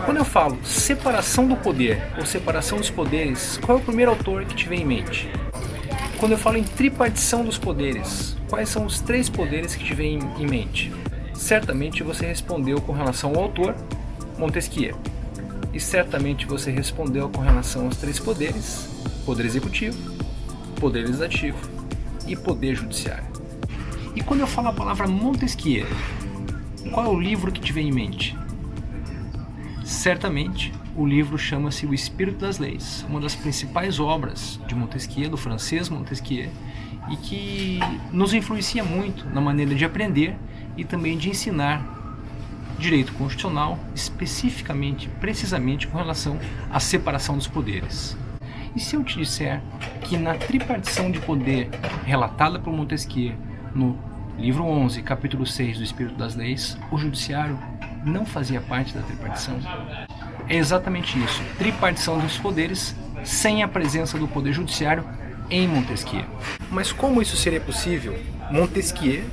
Quando eu falo separação do poder ou separação dos poderes, qual é o primeiro autor que te vem em mente? Quando eu falo em tripartição dos poderes, quais são os três poderes que te vêm em mente? Certamente você respondeu com relação ao autor, Montesquieu. E certamente você respondeu com relação aos três poderes, poder executivo, poder legislativo e poder judiciário. E quando eu falo a palavra Montesquieu, qual é o livro que te vem em mente? Certamente o livro chama-se O Espírito das Leis, uma das principais obras de Montesquieu, do francês Montesquieu, e que nos influencia muito na maneira de aprender e também de ensinar direito constitucional, especificamente, precisamente com relação à separação dos poderes. E se eu te disser que na tripartição de poder relatada por Montesquieu no livro 11, capítulo 6 do Espírito das Leis, o judiciário não fazia parte da tripartição? É exatamente isso, tripartição dos poderes sem a presença do poder judiciário em Montesquieu. Mas como isso seria possível? Montesquieu,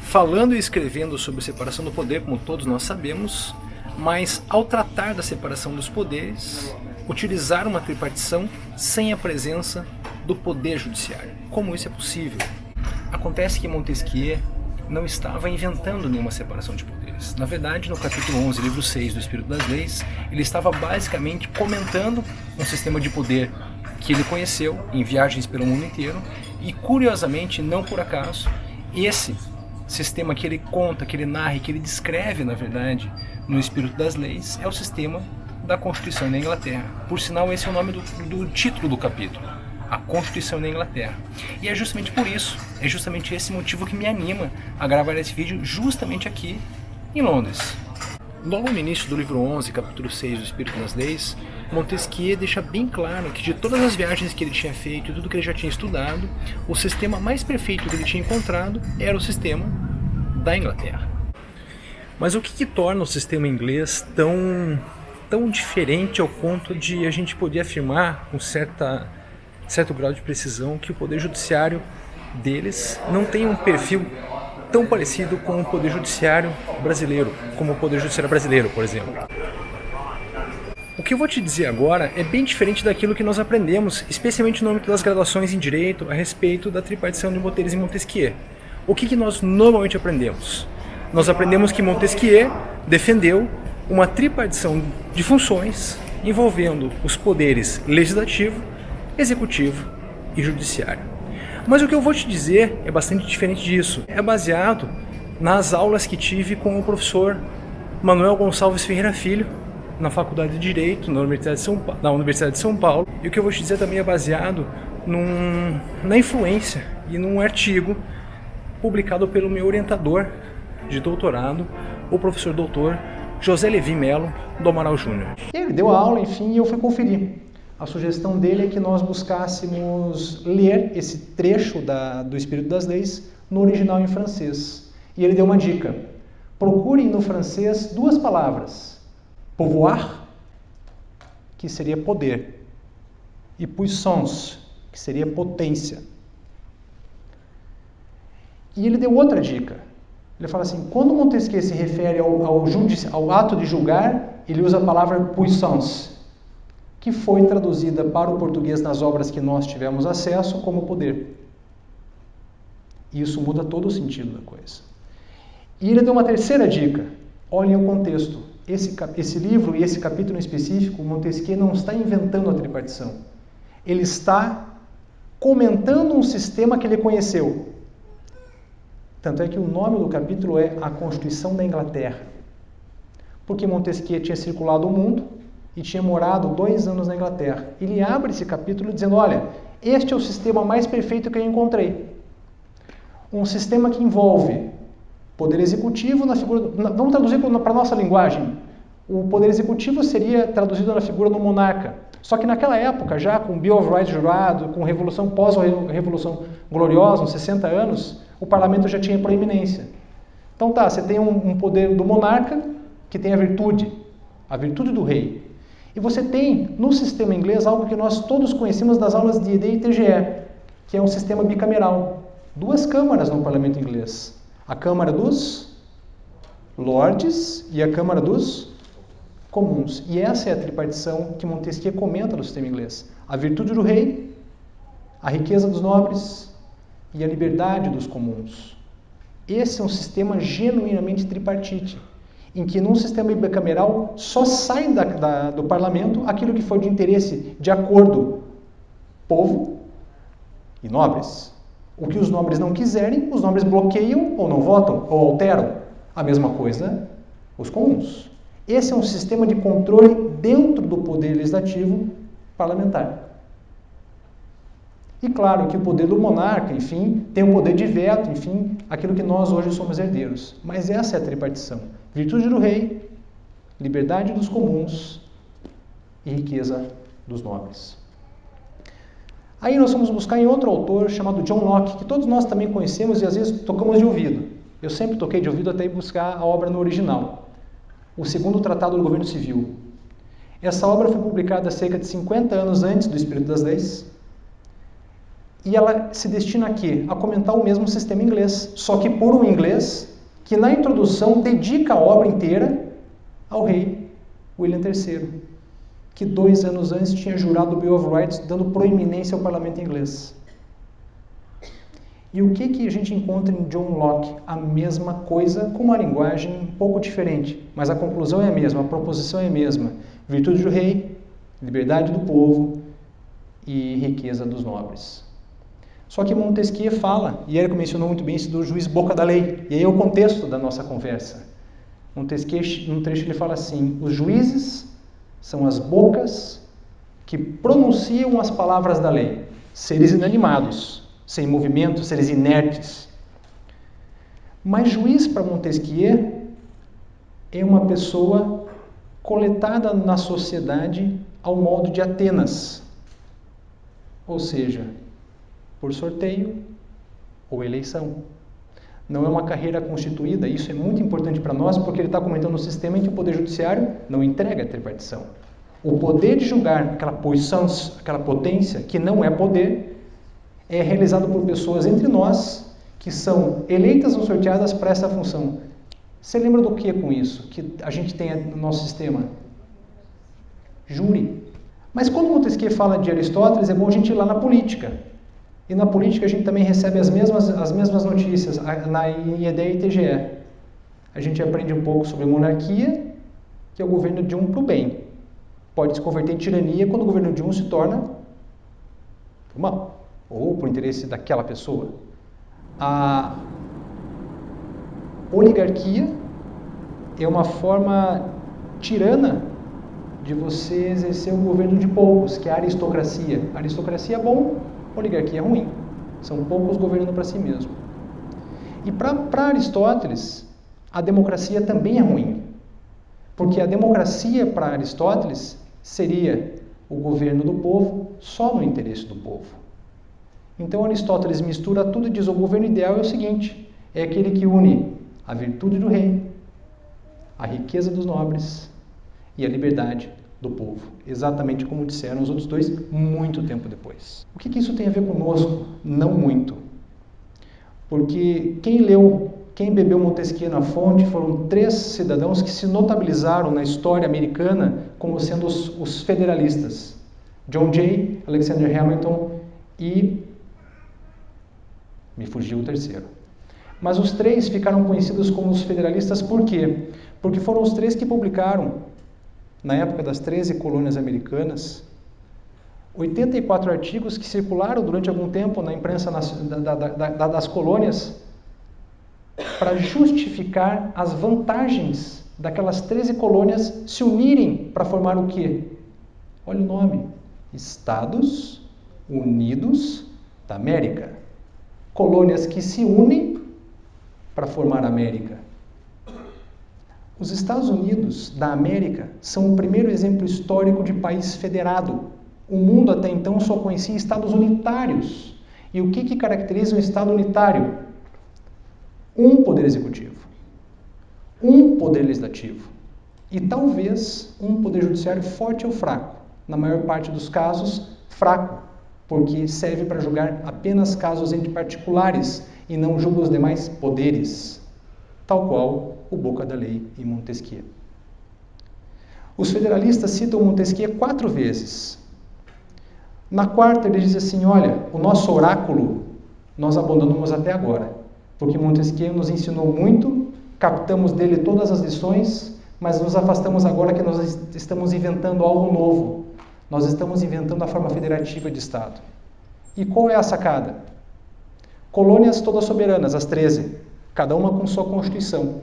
falando e escrevendo sobre separação do poder, como todos nós sabemos, mas ao tratar da separação dos poderes, utilizar uma tripartição sem a presença do poder judiciário. Como isso é possível? Acontece que Montesquieu não estava inventando nenhuma separação de poderes. Na verdade, no capítulo 11, livro 6 do Espírito das Leis, ele estava basicamente comentando um sistema de poder que ele conheceu em viagens pelo mundo inteiro e, curiosamente, não por acaso, esse sistema que ele conta, que ele narra e que ele descreve, na verdade, no Espírito das Leis, é o sistema da Constituição da Inglaterra. Por sinal, esse é o nome do título do capítulo, a Constituição da Inglaterra. E é justamente por isso, é justamente esse motivo que me anima a gravar esse vídeo justamente aqui em Londres. Logo no início do livro 11, capítulo 6 do Espírito das Leis, Montesquieu deixa bem claro que de todas as viagens que ele tinha feito e tudo que ele já tinha estudado, o sistema mais perfeito que ele tinha encontrado era o sistema da Inglaterra. Mas o que torna o sistema inglês tão diferente ao ponto de a gente poder afirmar com certo grau de precisão que o poder judiciário deles não tem um perfil tão parecido com o poder judiciário brasileiro, como o poder judiciário brasileiro, por exemplo? O que eu vou te dizer agora é bem diferente daquilo que nós aprendemos, especialmente no âmbito das graduações em Direito, a respeito da tripartição de poderes em Montesquieu. O que nós normalmente aprendemos? Nós aprendemos que Montesquieu defendeu uma tripartição de funções envolvendo os poderes legislativo, executivo e judiciário. Mas o que eu vou te dizer é bastante diferente disso. É baseado nas aulas que tive com o professor Manuel Gonçalves Ferreira Filho, na Faculdade de Direito, na Universidade de São Paulo. E o que eu vou te dizer também é baseado na influência e num artigo publicado pelo meu orientador de doutorado, o professor doutor José Levi Melo do Amaral Júnior. Ele deu a aula, enfim, e eu fui conferir. A sugestão dele é que nós buscássemos ler esse trecho do Espírito das Leis no original em francês. E ele deu uma dica. Procurem no francês duas palavras. Pouvoir, que seria poder, e puissance, que seria potência. E ele deu outra dica. Ele fala assim, quando Montesquieu se refere ao ato de julgar, ele usa a palavra puissance, que foi traduzida para o português nas obras que nós tivemos acesso como poder. E isso muda todo o sentido da coisa. E ele deu uma terceira dica. Olhem o contexto. Esse livro e esse capítulo em específico, Montesquieu não está inventando a tripartição. Ele está comentando um sistema que ele conheceu. Tanto é que o nome do capítulo é A Constituição da Inglaterra. Porque Montesquieu tinha circulado o mundo e tinha morado 2 anos na Inglaterra. Ele abre esse capítulo dizendo, olha, este é o sistema mais perfeito que eu encontrei. Um sistema que envolve poder executivo na figura... Vamos traduzir para a nossa linguagem. O poder executivo seria traduzido na figura do monarca. Só que naquela época, já com Bill of Rights jurado, com Revolução pós-Revolução Gloriosa, uns 60 anos, o parlamento já tinha proeminência. Então tá, você tem um poder do monarca, que tem a virtude do rei. E você tem, no sistema inglês, algo que nós todos conhecemos das aulas de ED e TGE, que é um sistema bicameral. 2 câmaras no parlamento inglês. A Câmara dos Lordes e a Câmara dos comuns. E essa é a tripartição que Montesquieu comenta no sistema inglês. A virtude do rei, a riqueza dos nobres e a liberdade dos comuns. Esse é um sistema genuinamente tripartite, em que num sistema bicameral só sai do parlamento aquilo que for de interesse de acordo povo e nobres. O que os nobres não quiserem, os nobres bloqueiam ou não votam ou alteram. A mesma coisa os comuns. Esse é um sistema de controle dentro do poder legislativo parlamentar. E claro que o poder do monarca, enfim, tem o poder de veto, enfim, aquilo que nós hoje somos herdeiros. Mas essa é a tripartição. Virtude do rei, liberdade dos comuns e riqueza dos nobres. Aí nós vamos buscar em outro autor chamado John Locke, que todos nós também conhecemos e às vezes tocamos de ouvido. Eu sempre toquei de ouvido até ir buscar a obra no original. O segundo Tratado do Governo Civil. Essa obra foi publicada cerca de 50 anos antes do Espírito das Leis. E ela se destina a quê? A comentar o mesmo sistema inglês, só que por um inglês que na introdução dedica a obra inteira ao rei William III, que 2 anos antes tinha jurado o Bill of Rights, dando proeminência ao parlamento inglês. E o que a gente encontra em John Locke? A mesma coisa, com uma linguagem um pouco diferente, mas a conclusão é a mesma, a proposição é a mesma. Virtude do rei, liberdade do povo e riqueza dos nobres. Só que Montesquieu fala, e Érico mencionou muito bem isso do juiz boca da lei, e aí é o contexto da nossa conversa. Montesquieu, num trecho, ele fala assim: os juízes são as bocas que pronunciam as palavras da lei, seres inanimados, sem movimento, seres inertes. Mas juiz para Montesquieu é uma pessoa coletada na sociedade ao modo de Atenas, ou seja, por sorteio ou eleição. Não é uma carreira constituída, isso é muito importante para nós, porque ele está comentando um sistema em que o Poder Judiciário não entrega a tripartição. O poder de julgar aquela posição, aquela potência, que não é poder, é realizado por pessoas entre nós, que são eleitas ou sorteadas para essa função. Você lembra do que com isso, que a gente tem no nosso sistema? Júri. Mas quando Montesquieu fala de Aristóteles, é bom a gente ir lá na política. E na política a gente também recebe as mesmas notícias na IED e TGE. A gente aprende um pouco sobre monarquia, que é o governo de um para o bem. Pode se converter em tirania quando o governo de um se torna para o mal, ou por interesse daquela pessoa. A oligarquia é uma forma tirana de você exercer um governo de poucos, que é a aristocracia. A aristocracia é bom, a oligarquia é ruim. São poucos governando para si mesmo. E para Aristóteles, a democracia também é ruim. Porque a democracia para Aristóteles seria o governo do povo só no interesse do povo. Então Aristóteles mistura tudo e diz: o governo ideal é o seguinte, é aquele que une a virtude do rei, a riqueza dos nobres e a liberdade do povo. Exatamente como disseram os outros dois muito tempo depois. O que isso tem a ver conosco? Não muito. Porque quem bebeu Montesquieu na fonte foram 3 cidadãos que se notabilizaram na história americana como sendo os federalistas. John Jay, Alexander Hamilton e... me fugiu o terceiro. Mas os 3 ficaram conhecidos como os federalistas por quê? Porque foram os 3 que publicaram, na época das 13 colônias americanas, 84 artigos que circularam durante algum tempo na imprensa das colônias para justificar as vantagens daquelas 13 colônias se unirem para formar o quê? Olha o nome: Estados Unidos da América. Colônias que se unem para formar a América. Os Estados Unidos da América são o primeiro exemplo histórico de país federado. O mundo até então só conhecia estados unitários. E o que caracteriza um estado unitário? Um poder executivo, um poder legislativo e talvez um poder judiciário forte ou fraco. Na maior parte dos casos, fraco, porque serve para julgar apenas casos entre particulares e não julga os demais poderes, tal qual o boca da lei em Montesquieu. Os federalistas citam Montesquieu 4 vezes. Na quarta ele diz assim, olha, o nosso oráculo nós abandonamos até agora, porque Montesquieu nos ensinou muito, captamos dele todas as lições, mas nos afastamos agora que nós estamos inventando algo novo. Nós estamos inventando a forma federativa de Estado. E qual é a sacada? Colônias todas soberanas, as 13, cada uma com sua constituição.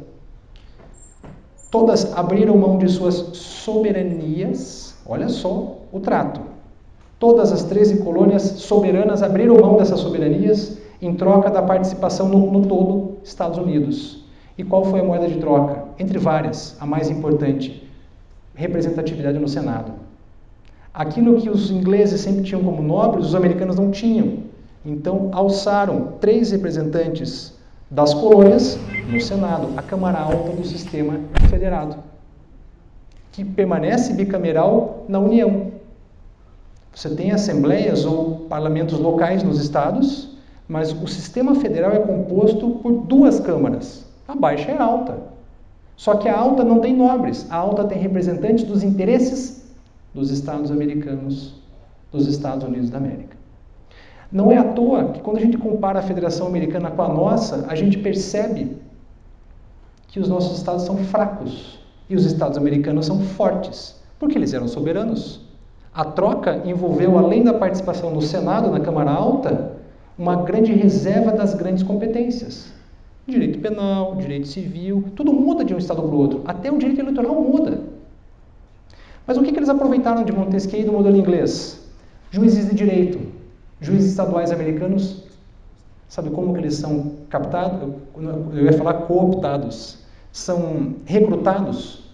Todas abriram mão de suas soberanias, olha só o trato. Todas as 13 colônias soberanas abriram mão dessas soberanias em troca da participação no todo Estados Unidos. E qual foi a moeda de troca? Entre várias, a mais importante, representatividade no Senado. Aquilo que os ingleses sempre tinham como nobres, os americanos não tinham. Então, alçaram 3 representantes das colônias no Senado, a Câmara Alta do sistema federado, que permanece bicameral na União. Você tem assembleias ou parlamentos locais nos estados, mas o sistema federal é composto por 2 câmaras, a baixa e a alta. Só que a alta não tem nobres, a alta tem representantes dos interesses dos Estados americanos, dos Estados Unidos da América. Não é à toa que quando a gente compara a Federação Americana com a nossa, a gente percebe que os nossos estados são fracos e os estados americanos são fortes, porque eles eram soberanos. A troca envolveu, além da participação no Senado, na Câmara Alta, uma grande reserva das grandes competências. Direito penal, direito civil, tudo muda de um estado para o outro. Até o direito eleitoral muda. Mas o que eles aproveitaram de Montesquieu e do modelo inglês? Juízes de direito, juízes estaduais americanos, sabe como que eles são captados? Eu ia falar cooptados. São recrutados.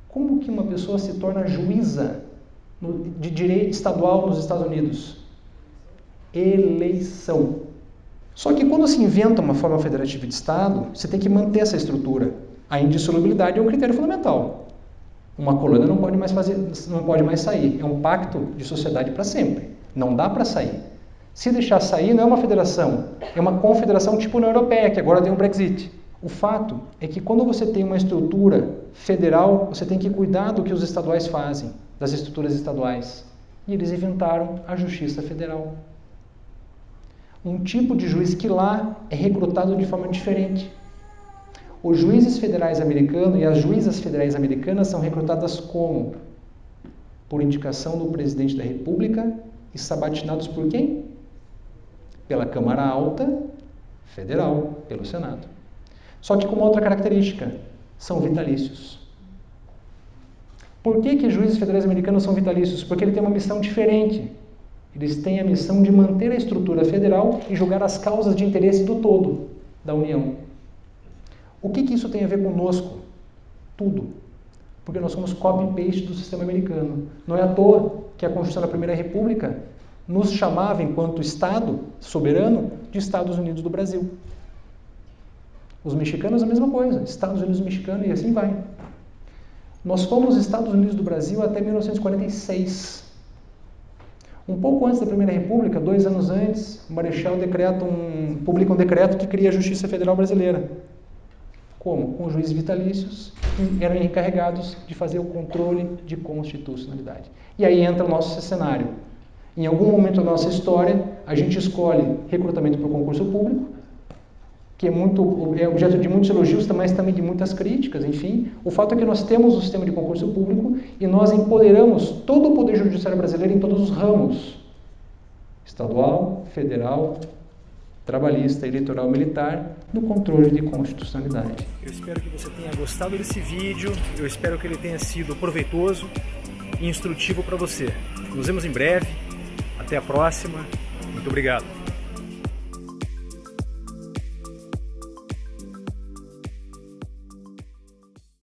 Como que uma pessoa se torna juíza de direito estadual nos Estados Unidos? Eleição. Só que quando se inventa uma forma federativa de Estado, você tem que manter essa estrutura. A indissolubilidade é um critério fundamental. Uma colônia não pode mais sair. É um pacto de sociedade para sempre. Não dá para sair. Se deixar sair, não é uma federação. É uma confederação tipo União Europeia, que agora tem um Brexit. O fato é que quando você tem uma estrutura federal, você tem que cuidar do que os estaduais fazem, das estruturas estaduais. E eles inventaram a Justiça Federal. Um tipo de juiz que lá é recrutado de forma diferente. Os juízes federais americanos e as juízas federais americanas são recrutadas como? Por indicação do presidente da República e sabatinados por quem? Pela Câmara Alta Federal, pelo Senado. Só que com uma outra característica, são vitalícios. Por que juízes federais americanos são vitalícios? Porque ele tem uma missão diferente. Eles têm a missão de manter a estrutura federal e julgar as causas de interesse do todo, da União. O que isso tem a ver conosco? Tudo. Porque nós somos copy-paste do sistema americano. Não é à toa que a Constituição da Primeira República nos chamava, enquanto Estado soberano, de Estados Unidos do Brasil. Os mexicanos a mesma coisa, Estados Unidos mexicanos e assim vai. Nós fomos Estados Unidos do Brasil até 1946. Um pouco antes da Primeira República, 2 anos antes, o Marechal publica um decreto que cria a Justiça Federal Brasileira. Como? Com juízes vitalícios que eram encarregados de fazer o controle de constitucionalidade. E aí entra o nosso cenário. Em algum momento da nossa história, a gente escolhe recrutamento por concurso público, que é objeto de muitos elogios, mas também de muitas críticas, enfim. O fato é que nós temos o sistema de concurso público e nós empoderamos todo o poder judiciário brasileiro em todos os ramos. Estadual, federal, trabalhista, eleitoral, militar, no controle de constitucionalidade. Eu espero que você tenha gostado desse vídeo, eu espero que ele tenha sido proveitoso e instrutivo para você. Nos vemos em breve, até a próxima, muito obrigado.